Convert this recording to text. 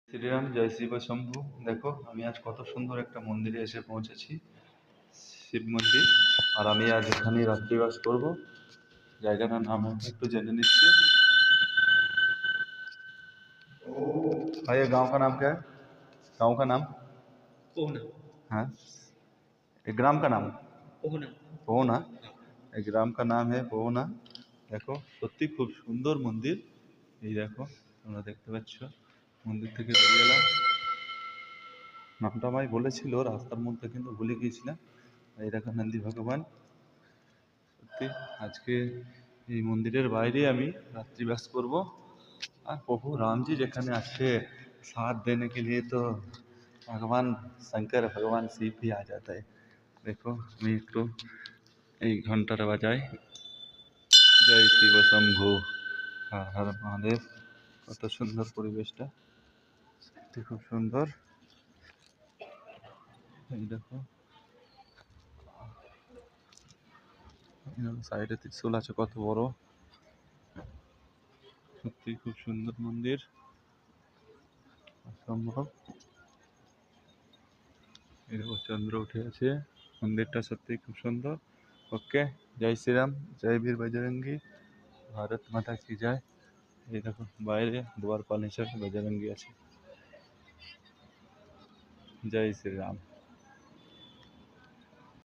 শ্রীরাম, জয় শিব শম্ভু। দেখো, আমি আজ কত সুন্দর একটা মন্দিরে এসে পৌঁছেছি, শিব মন্দির। আর আমি আজ এখানেই রাত্রিবাস করব। জায়গাটার নাম আমি একটু জেনে निच्ची। भाई, ये गांव का नाम क्या है? गांव का नाम? पोहना। हाँ, ये ग्राम का नाम? पोहना। पोहना। এই গ্রাম কা নাম है পোহনা। দেখো, সত্যি খুব সুন্দর মন্দির। এই দেখো, তোমরা দেখতে পাচ্ছ, মন্দির থেকে বেরিয়ে এলাম। নামটা আমায় বলেছিল রাস্তার মধ্যে, কিন্তু ভুলে গিয়েছিলাম। এই দেখো নন্দী ভগবান। সত্যি আজকে এই মন্দিরের বাইরে আমি রাত্রিবাস করব। আর প্রভু राम जी যেখানে আছে साथ देने के लिए, तो भगवान शंकर, भगवान शिव भी आ जाता है। देखो, আমি একটু এই ঘন্টাটা বাজাই। জয় শিব শম্ভু, হর হর মহাদেব। কত সুন্দর পরিবেশটা, সত্যি খুব সুন্দর। এই দেখো, সাইডে ত্রিশূল আছে কত বড়। সত্যি খুব সুন্দর মন্দির, অসম্ভব। এই দেখো, চন্দ্র উঠে আছে। মন্দিরটা সত্যি খুব সুন্দর। ওকে, জয় শ্রীরাম, জয় বীর বজরঙ্গী, ভারত মাতা কি জয়। এই দেখো, বাইরে দ্বারপাল হিসাবে বজরঙ্গী আছে। জয় শ্রীরাম।